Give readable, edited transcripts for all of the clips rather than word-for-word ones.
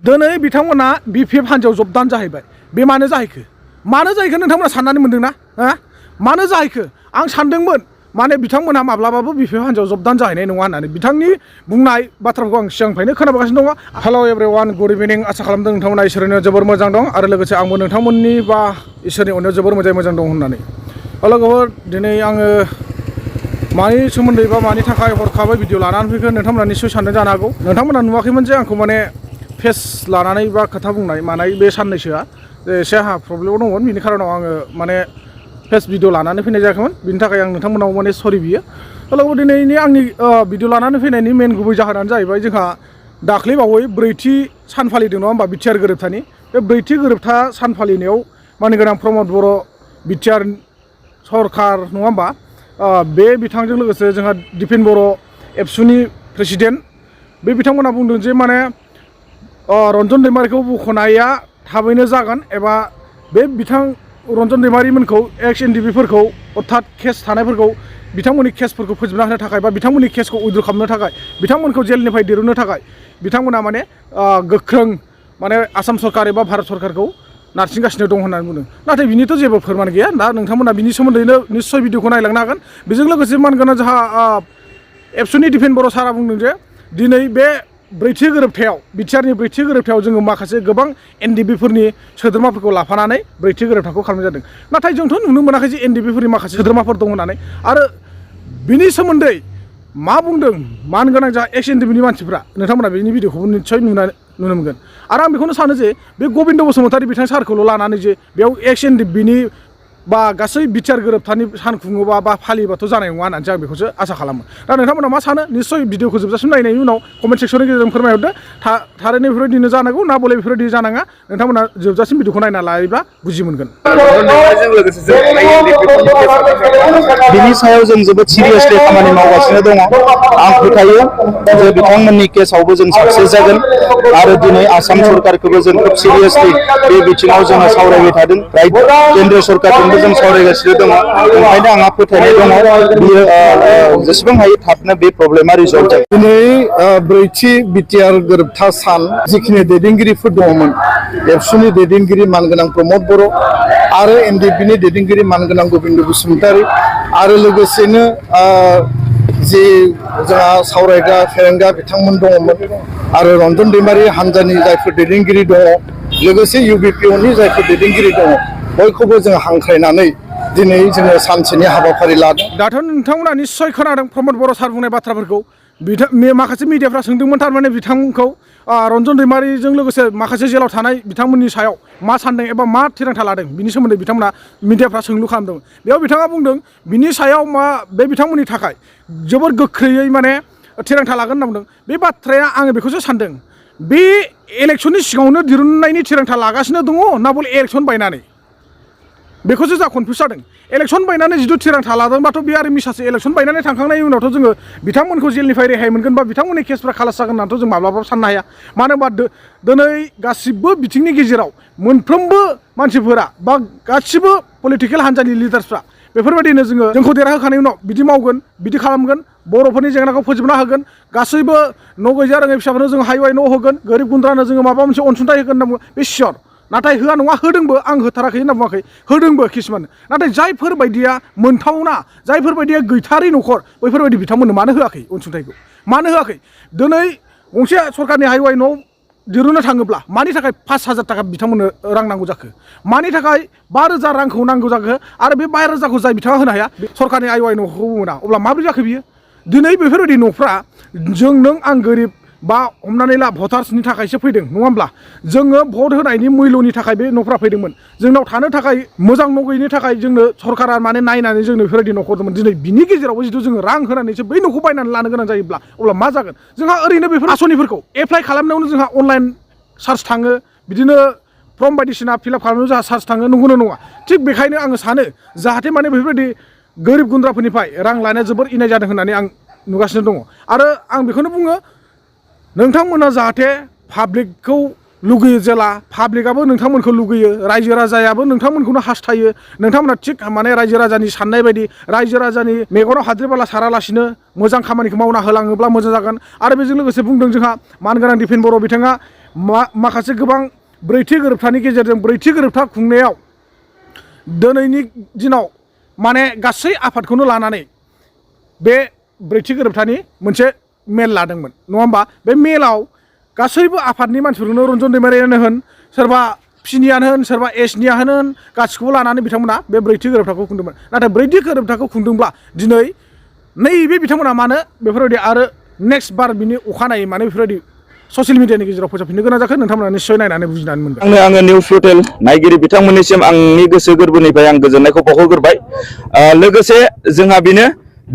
दिनै बिथांमोना BPF हान्जायाव जबदान जाहैबाय बे मानो जाहैखो नोंथांमोना साननानै मोनदोंना मानो जाहैखो आं सानदोंमोन माने बिथांमोनहा माब्लाबाबो BPF हान्जायाव जबदान जाहैनाय नङा होननानै बिथांनि बुंनाय बाथ्राखौ आं सिगांनिफ्रायनो खोनाबोगासिनो दङ। हेल' एभरिवान गुड इभिनिं आसा खालामदों नोंथांमोना इसोरनि जोबोर मोजां दं आरो लोगोसे आंबो नोंथांमोननि बा इसोरनि अननायाव जोबोर मोजां दं होननानै। लोगोफोर दिनै आङो मानि सोमोन्दै बा मानि थाखाय हरखाबै भिडिअ लानानै फैखो नोंथांमोना निस्सय सानदों जानो हागौ। नोंथांमोना नुवाखैमोन जे आंखौ माने फेस लानानै बा खोथा बुंनाय मानाय बे साननैसोआ एसे आंहा प्रब्लेमाव दंमोन बिनि खारनाव आङो माने फेस भिडिअ लानानै फैनाय जायाखैमोन बिनि थाखाय आं नोंथांमोनाव माने सरि बियो। लोगोफोर दिनैनि आंनि भिडिअ लानानै फैनायनि मेन गुबै जाहोनानो जाहैबाय जोंहा दाख्लैबावै 4थि सान फालिदों नङा होमबा बिटिआर गोरोबथानि बे 4थि गोरोबथा सान फालिनायाव मानगोनां प्रमद बर' बिटिआर सरकार नङा होमबा बे बिथांजों लोगोसे जोंहा दिपेन बर' एबसुनि प्रेसिडेन्ट बे बिथांमोना बुंदों जे माने रन्जन दैमारिखौ बख'नाया थाबैनो जागोन एबा बे बिथां रन्जन दैमारिमोनखौ एक्स NDFB अर्थात केस थानायफोरखौ बिथांमोननि केसफोरखौ फोजोबना होनो थाखाय बा बिथांमोननि केसखौ उइद्र खालामनो थाखाय बिथांमोनखौ जेलनिफ्राय दिरुननो थाखाय बिथांमोना माने गोख्रों माने आसाम सरकार एबा भारत सरकारखौ नारसिनगासिनो दं होननानै बुंदों। नाथाय बिनिथ' जेबो फोरमान गैया दा नोंथांमोना बिनि सोमोन्दैनो निस्सय भिडिअखौ नायलांनो हागोन। बेजों लोगोसे मानगोनां जोंहा एबसुनि दिपेन बर' सारा बुंदों जे दिनै बे 4थि गोरोबथायाव बिटिआरनि 4थि गोरोबथायाव जोङो माखासे गोबां NDFBफोरनि सोद्रोमाफोरखौ लाफानानै 4थि गोरोबथाखौ खालामनाय जादों। नाथाय जोंथ' नुनो मोनाखै जे NDFBफोरनि माखासे सोद्रोमाफोर दं होननानै आरो बिनि सोमोन्दै मा बुंदों मानगोनां जा एक्स NDFBनि मानसिफ्रा नोंथांमोना बेनि भिडिअखौबो निस्सय नुनो मोनगोन। आरो आं बेखौनो सानो जे बे गबिन्द बसुमतारी बिथां सारखौल' लानानै जे बेयाव एक्स NDFBनि बा गासै बिटिआर गोरोबथानि सान खुङोबा बा फालियोबाथ' जानाय नङा होननानै आं बेखौसो आसा खालामो। दा नोंथांमोना मा सानो निस्सय भिडिअखौ जोबजासिम नायनायनि उनाव कमेन्ट सेक्सननि गेजेरजों फोरमायहरदो थारैनो बेफोरबायदिनो जानांगौ ना बले बेफोरबायदि जानाङा नोंथांमोना जोबजासिम भिडिअखौ नायना लायोब्ला बुजि मोनगोन। बिनि सायाव जों जोबोद सिरियासलि खामानि मावगासिनो दङ। आं फोथायो जे बिथांमोननि केसआवबो जों साक्सेस जागोन आरो दिनै आसाम सरकारखौबो जों खोब सिरियासलि बे बिथिङाव जोङो सावरायबाय थादों। केन्द्र सरकारजोंबो जों सावरायगासिनो दङ। ओंखायनो आंहा फोथायनाय दङ बियो जेसेबां हायो थाबनो बे प्रब्लेमा रिजल्भ जागोन। दिनै 4थि बिटिआर गोरोबथा सान जिखिनि दैदेनगिरिफोर दङमोन एबसुनि दैदेनगिरि मानगोनां प्रमद बर' आरो NDFBनि दैदेनगिरि मानगोनां गबिन्द बसुमतारी आरो लोगोसेनो जि जोंहा सावरायग्रा फेरेंगा बिथांमोन दङमोन आरो रन्जन दैमारि हान्जानि जायफोर दैदेनगिरि दङ लोगोसे UBPOनि जायफोर दैदेनगिरि दङ बयखौबो जों हांख्रायनानै दिनै जोङो सानसेनि हाबाफारि लादों। दाथ' नोंथांमोना निस्सय खोनादों प्रमद बर' सार बुंनाय बाथ्राफोरखौ माखासे मिडियाफ्रा सोंदोंमोन थारमाने बिथांखौ रन्जन दैमारिजों लोगोसे माखासे जेलाव थानाय बिथांमोननि सायाव मा सानदों एबा मा थिरांथा लादों बिनि सोमोन्दै बिथांमोना मिडियाफ्रा सोंलु खालामदोंमोन। बेयाव बिथाङा बुंदों बिनि सायाव बे बिथांमोननि थाखाय जोबोर गोख्रैयै माने थिरांथा लागोन होनना बुंदों। बे बाथ्राया आङो बेखौसो सानदों बे इलेक्सननि सिगाङावनो दिरुननायनि थिरांथा लागासिनो दङ ना बले इलेक्सन बायनानै बेखौसो जा कनफिउस जादों। इलेक्सन बायनानै जिथु थिरांथा लादोंबाथ' बे आरो मिसासो इलेक्सन बायनानै थांखांनायनि उनावथ' जोङो बिथांमोनखौ जेलनिफ्राय रेहाय मोनगोन बा बिथांमोननि केसफ्रा खालास जागोन होननानैथ' जों माब्लाबाबो साननो हाया। मानो होनबा दिनै गासिबो बिथिंनि गेजेराव मोनफ्रोमबो मानसिफोरा बा गासिबो पलिटिकेल हान्जानि लिडार्सफ्रा बेफोरबायदिनो जोंखौ देरहाहोखांनायनि उनाव बिदि मावगोन बिदि खालामगोन बर'फोरनि जेंनाखौ फोजोबना होगोन गासैबो न' गैजा रोङै फिसाफोरनो जों हाइवाइ न' होगोन गोरिब गुन्द्रानो जोङो माबा मोनसे अनसुंथाइ होगोन होनना बुङो बे सियर। नाथाय होआ नङा होदोंबो आं होथाराखै होनना बुङाखै होदोंबो किसुमान। नाथाय जायफोर बायदिया मोनथावना जायफोर बायदिया गैथारि न'खर बैफोरबायदि बिथांमोननो मानो होआखै अनसुंथाइखौ मानो होआखै? दिनै गंसे सरकारनि हाइवाइ न' दिरुननो थाङोब्ला मानि थाखाय 5,000 थाखा बिथांमोननो रां नांगौ जाखो मानि थाखाय 5,000 रांखौ नांगौ जाखो आरो बे 5,000खौ जाय बिथाङा होनो हाया सरकारनि हाइवाइ न'खौ मोना अब्ला माबोरै जाखो बियो? दिनै बेफोरबायदि न'फ्रा जों नों आं गोरिब बा हमनानै ला भटार्सनि थाखायसो फैदों नङा होमब्ला जोङो भट होनायनि मुल्यनि थाखाय बे न'फ्रा फैदोंमोन। जोंनाव थानो थाखाय मोजां न' गैयिनि थाखाय जोंनो सरकारा माने नायनानै जोंनो बेफोरबायदि न'खौ हरदोंमोन। दिनै बिनि गेजेरावबो जिथु जोङो रां होनानैसो बै न'खौ बायनानै लानो गोनां जायोब्ला अब्ला मा जागोन? जोंहा ओरैनो बेफोर आसनिफोरखौ एप्लाइ खालामनायावनो जोंहा अनलाइन सार्च थाङो बिदिनो फर्म बायदिसिना फिलआप खालामनायाव जोंहा सार्च थाङो नंगौना नङा? थिग बेखायनो आङो सानो जाहाथे माने बेफोरबायदि गोरिब गुन्द्राफोरनिफ्राय रां लानाया जोबोर इनाय जादों होननानै आं नुगासिनो दङ। आरो आं बेखौनो बुङो नोंथांमोना जाहाथे पाब्लिकखौ लुगैयो जेला पाब्लिकआबो नोंथांमोनखौ लुगैयो रायजो राजायाबो नोंथांमोनखौनो हास्थायो नोंथांमोना थिग माने रायजो राजानि साननाय बायदि रायजो राजानि मेगनाव हाद्रि बाला सारालासिनो मोजां खामानिखौ मावना होलाङोब्ला मोजां जागोन। आरो बेजों लोगोसे बुंदों जोंहा मानगोनां दिपेन बर' बिथाङा माखासे गोबां ब्रैथि गोरोबथानि गेजेरजों ब्रैथि गोरोबथा खुंनायाव दिनैनि दिनाव माने गासै आफादखौनो लानानै बे ब्रैथि गोरोबथानि मोनसे मेल लादोंमोन नङा होमबा बे मेलाव गासैबो आफादनि मानसिफोरखौनो रन्जन दैमारियानो होन सोरबा पिनियानो होन सोरबा एसनियानो होन गासिखौबो लानानै बिथांमोना बे ब्रैथि गोरोबथाखौ खुंदोंमोन नाथाय ब्रैथि गोरोबथाखौ खुंदोंब्ला दिनै नैबे बिथांमोना मानो बेफोरबायदि आरो नेक्स्ट बार बिनि अखानायै मानो बेफोरबायदि ससियेल मिडियानि गेजेराव फोसावफिननो गोनां जाखो नोंथांमोना निश्चय नायनानै बुजिनानै मोनगोन। आङो निउस पर्टेल नायगिरि बिथांमोननिसिम आंनि गोसो गोरबोनिफ्राय आं गोजोननायखौ बावहरग्रोबाय लोगोसे जोंहा बेनो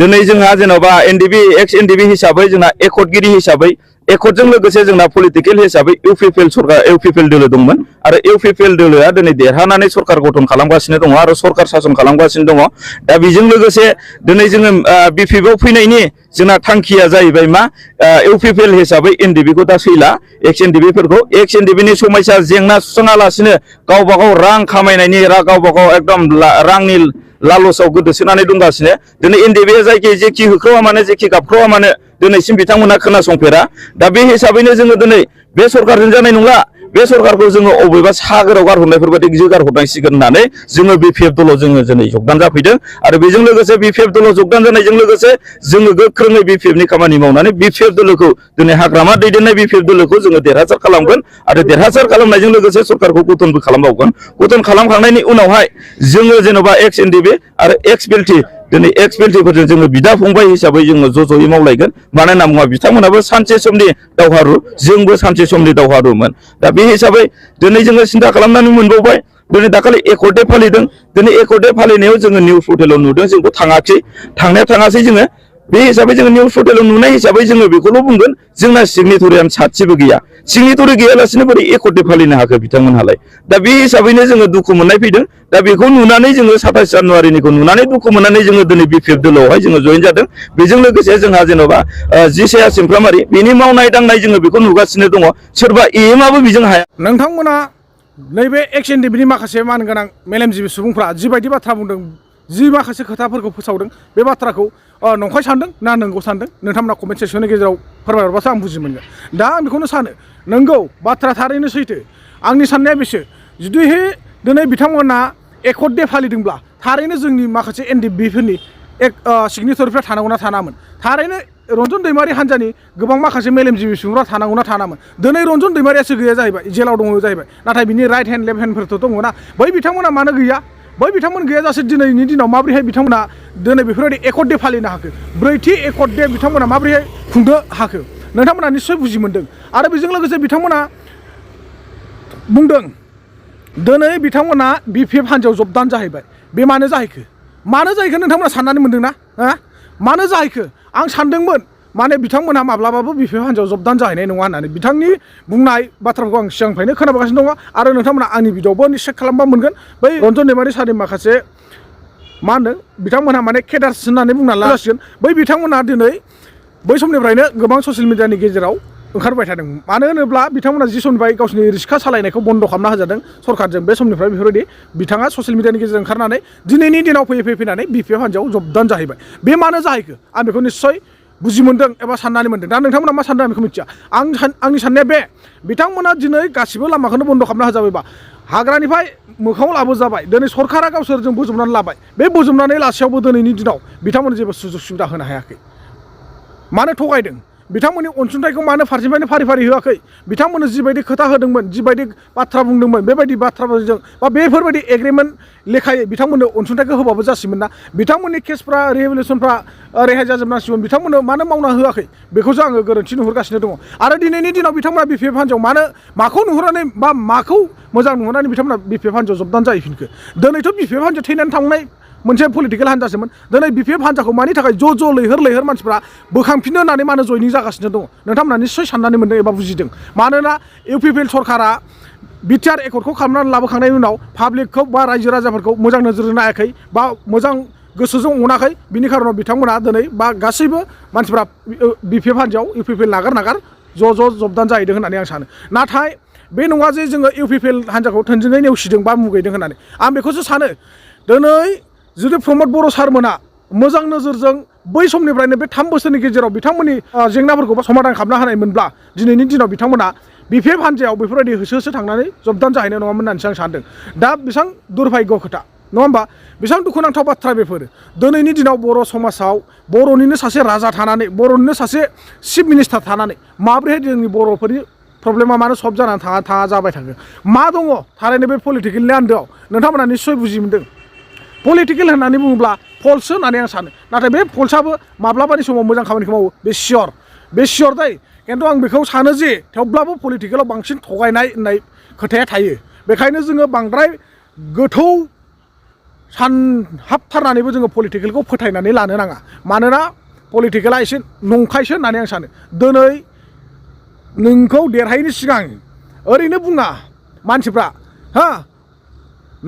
दिनै जोंहा जेन'बा एनडिबि एक्स एनडिबि हिसाबै जोंहा एकर्डगिरि हिसाबै एकर्डजों लोगोसे जोंना पलिटिकेल हिसाबै इउपिपिएल सरकार इउपिपिएल दोलो दंमोन आरो इउपिपिएल दोलोआ दिनै देरहानानै सरकार गठन खालामगासिनो दङ आरो सरकार सासन खालामगासिनो दङ दा बेजों लोगोसे दिनै जोङो बिपिएफआव फैनायनि जोंना थांखिया जाहैबाय मा इउपिपिएल हिसाबै एनडिबिखौ दा सैला एक्स एनडिबिफोरखौ एक्स एनडिबिनि समस्या जेंना सुस्राङालासिनो गावबा गाव रां खामायनायनि गावबा गाव एकदम रांनि लालसाव गोदोसोनानै दंगासिनो दिनै एनडिबिआ जायखि जेखि होख्रावा मानो जेखि गाबख्रावा मानो दिनैसिम बिथांमोना खोनासंफेरा दा बे हिसाबैनो जोङो दिनै बे सरकारजों जानाय नंला बे सरकारखौ जोङो अबेबा सागोराव गारहरनायफोरबायदि गारहरनांसिगोन होननानै जोङो बिपिएफ दलाव जोङो दिनै जगदान जाफैदों आरो बेजों लोगोसे बिपिएफ दलाव जगदान जानायजों लोगोसे जोङो गोख्रोङै बिपिएफनि खामानि मावनानै बिपिएफ दोलोखौ दिनै हाग्रामा दैदेननाय बिपिएफ दोलोखौ जोङो देरहासार खालामगोन आरो देरहासार खालामनायजों लोगोसे सरकारखौ गठनबो खालामबावगोन गठन खालामखांनायनि उनावहाय जोङो जेन'बा एक्स एनडिबि आरो एक्स बिएलटि दिनै एक्स बिएलटिफोरजों जोङो बिदा फंबाय हिसाबै जोङो ज'ज'यै मावलायगोन मानो होनना बुङोबा बिथांमोनाबो सानसे समनि दावहारु जोंबो सानसे समनि दावहारुमोन दा बे हिसाबै दिनै जोङो सिन्था खालामनानै मोनबावबाय दिनै दाखालि एकर्ड डे फालिदों दिनै एकर्ड डे फालिनायाव जोङो निउस पर्टेलाव नुदों जोंखौ थाङासै जोङो बे हिसाबै जोङो निउस पर्टेलाव नुनाय हिसाबै जोङो बेखौल' बुंगोन जोंना सिगनेटरियानो सासेबो गैया सिगनेटरि गैयालासिनो बोरै एकर्ड डे फालिनो हाखो बिथांमोनहालाय दा बे हिसाबैनो जोङो दुखु मोननाय फैदों दा बेखौ नुनानै जोङो 27 जानुवारिनिखौ नुनानै दुखु मोननानै जोङो दिनै बिपिएफ दोलोआवहाय जोङो जयेन जादों बेजों लोगोसे जोंहा जेन'बा जिसाया सिमफ्रामारि बेनि मावनाय दांनाय जोङो बेखौ नुगासिनो दङ सोरबा एएमआबो बेजों हाया नोंथांमोना नैबे एक्स एनडिबिनि माखासे मानगोनां मेलेमजिबि सुबुंफ्रा जिबायदि बाथ्रा बुंदों जि माखासे खोथाफोरखौ फोसावदों बे बाथ्राखौ नंखाय सानदों ना नंगौ सानदों नोंथांमोना कमेन्ट सेक्सननि गेजेराव फोरमायहरबासो आं बुजि मोनगोन दा आं बेखौनो सानो नंगौ बाथ्रा थारैनो सैथो आंनि साननाया बेसो जुदिहे दिनै बिथांमोना एकर्ड डे फालिदोंब्ला थारैनो जोंनि माखासे एनडिएफबिफोरनि सिगनेटरफ्रा थानांगौना थानामोन थारैनो रन्जन दैमारि हान्जानि गोबां माखासे मेलेमजिबि सुबुंफ्रा थानांगौना थानामोन दिनै रन्जन दैमारियासो गैया जाहैबाय जेलाव दङ जाहैबाय नाथाय बिनि राइट हेन्ड लेफ्ट हेन्डफोरथ' दङना बै बिथांमोना मानो गैया बै बिथांमोन गैयाजासे दिनैनि दिनाव माबोरैहाय बिथांमोना दिनै बेफोरबायदि एकर्ड डे फालिनो हाखो ब्रैथि एकर्ड डे बिथांमोना माबोरैहाय खुंनो हाखो नोंथांमोना निस्सय बुजि मोनदों आरो बेजों लोगोसे बिथांमोना बुंदों दिनै बिथांमोना बिपिएफ हान्जायाव जबदान जाहैबाय बे मानो जाहैखो नोंथांमोना साननानै मोनदोंना मानो जाहैखो आं सानदोंमोन माने बिथांमोनहा माब्लाबाबो बिपिएफ हान्जायाव जबदान जाहैनाय नङा होननानै बिथांनि बुंनाय बाथ्राखौ आं सिगांनिफ्रायनो खोनाबोगासिनो दङ आरो नोंथांमोना आंनि भिडिअ'बो चेक खालामबा मोनगोन बै रन्जन दैमारि सारनि माखासे मा होनदों बिथांमोनहा माने केडार्स होननानै बुंना लासिगोन बै बिथांमोनहा दिनै बै समनिफ्रायनो गोबां ससियेल मिडियानि गेजेराव ओंखारबाय थादों मानो होनोब्ला बिथांमोना जि समनिफ्राय गावसोरनि रिक्सा सालायनायखौ बन्द खालामना होजादों सरकारजों बे समनिफ्राय बेफोरबायदि बिथाङा ससियेल मिडियानि गेजेरजों ओंखारनानै दिनैनि दिनाव फैनानै बिपिएफ हान्जायाव जबदान जाहैबाय बे मानो जाहैखो आं बेखौ निस्सय बुजि मोनदों एबा साननानै मोनदों दा नोंथांमोना मा सानदों आं बेखौ मिथिया आंनि साननाया बे बिथांमोना दिनै गासिबो लामाखौनो बन्द खालामना होजाबायबा हाग्रानिफ्राय मोखाङाव लाबोजाबाय दिनै सरकारा गावसोरजों बोजबनानै लाबाय बे बोजबनानै लासेयावबो दिनैनि दिनाव बिथांमोननो जेबो सुजुग सुबिदा होनो हायाखै मानो थगायदों बिथांमोननि अनसुंथाइखौ मानो फारसेनिफ्रायनो फारि होआखै बिथांमोननो जिबायदि खोथा होदोंमोन जिबायदि बाथ्रा बुंदोंमोन बेबायदि बाथ्राफोरजों बा बेफोरबायदि एग्रिमेन्ट लेखायै बिथांमोननो अनसुंथाइखौ होबाबो जासिगोन ना बिथांमोननि केसफ्रा रिहेबिलिटेसनफ्रा रेहाय जाजोबनांसिगोन बिथांमोननो मानो मावना होआखै बेखौसो आङो गोरोन्थि नुहुरगासिनो दङ आरो दिनैनि दिनाव बिथांमोना बिपिएफ हान्जायाव माखौ नुहुरनानै बा माखौ मोजां नुहुरनानै बिथांमोना बिपिएफ हान्जायाव जबदान जाहैफिनखो दिनैथ' बिपिएफ हान्जायाव थैनानै थांनाय मोनसे पलिटिकेल हान्जासोमोन दिनै बिपिएफ हान्जाखौ मानि थाखाय ज' लैहोर मानसिफ्रा बोखांफिननो होननानै मानो जयनिं जागासिनो दङ नोंथांमोना निस्सय साननानै मोनदों एबा बुजिदों मानोना इउपिपिएल सरकारा बिटिआर एकर्डखौ खालामनानै लाबोखांनायनि उनाव पाब्लिकखौ बा रायजो राजाफोरखौ मोजां नोजोरजों नायाखै बा मोजां गोसोजों अनाखै बिनि खारनाव बिथांमोना दिनै बा गासैबो मानसिफ्रा बिपिएफ हान्जायाव इउपिपिएल नागार ज' जबदान जाहैदों होननानै आं सानो नाथाय बे नङा जे जोङो इउपिपिएल हान्जाखौ थोंजोङै नेवसिदों बा मुगैदों होननानै आं बेखौसो सानो दिनै जुदि प्रमद बर' सारमोना मोजां नोजोरजों बै समनिफ्रायनो बे 3 बोसोरनि गेजेराव बिथांमोननि जेंनाफोरखौ समाधान खालामनो हानायमोनब्ला दिनैनि दिनाव बिथांमोना BPF हान्जायाव बेफोरबायदि होसो होसो थांनानै जबदान जाहैनाय नङामोन होननानैसो आं सानदों। दा बेसेबां दुर्भाग्य खोथा नङा होमबा, बेसेबां दुखुनांथाव बाथ्रा बेफोरो। दिनैनि दिनाव बर' समाजाव बर'निनो सासे राजा थानानै, बर'निनो सासे चिफ मिनिस्टार थानानै माब्रैहाय जोंनि बर'फोरनि प्रब्लेमा मानो सल्भ जानानै थाङा जाबाय थागोन, मा दङ थारैनो बे पलिटिकेलनि आन्दोआव नोंथांमोना निस्सय बुजि मोनदों। पलिटिकेल होननानै बुङोब्ला फल्ससो होननानै आं सानो, नाथाय बे फल्सआबो माब्लाबानि समाव मोजां खामानिखौ मावो बे सियर दै। खिन्थु आं बेखौ सानो जे थेवब्लाबो पलिटिकेलाव बांसिन थगायनाय होननाय खोथाया थायो। बेखायनो जोङो बांद्राय गोथौ सानहाबथारनानैबो जोङो पलिटिकेलखौ फोथायनानै लानो नाङा। मानोना पलिटिकेला एसे नंखायसो होननानै आं सानो। दिनै नोंखौ देरहायैनि सिगां ओरैनो बुङा मानसिफ्रा हा,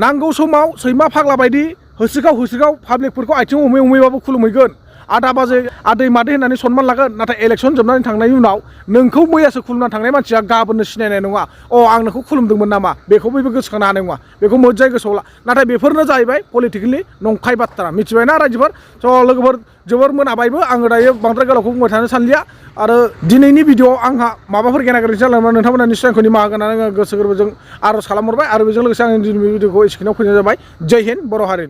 नांगौ समाव सैमा फाग्ला बायदि होसोगाव पाब्लिकफोरखौ आथिं हमै हमैबाबो खुलुमहैगोन, आदा बाजै आदै मादै होननानै सनमान लागोन। नाथाय इलेक्सन जोबनानै थांनायनि उनाव नोंखौ मैयासो खुलुमनानै थांनाय मानसिया गाबोननो सिनायनाय नङा। आं नोंखौ खुलुमदोंमोन नामा, बेखौ बयबो गोसोखांनो हानाय नङा, बेखौ मोजाङै गोसोआव ला। नाथाय बेफोरनो जाहैबाय पलिटिकेलनि नंखाय बाथ्रा, मिथिबायना रायजोफोर? लोगोफोर जोबोर मोनाबायबो, आङो दायो बांद्राय गोलावखौ बुंबाय थानो सानलिया। आरो दिनैनि भिडिअ'आव आंहा माबाफोर गेना गोरोन्थि जालांब्ला नोंथांमोना निस्सय आंखौ निमाहा होगोन होननानै आङो गोसो गोरबोजों आर'ज खालामहरबाय। आरो बेजों लोगोसे आं दिनै भिडिअ'खौ एसेखिनियाव फोजोबनाय जाबाय। जय हिन्द, बर' हारिनि।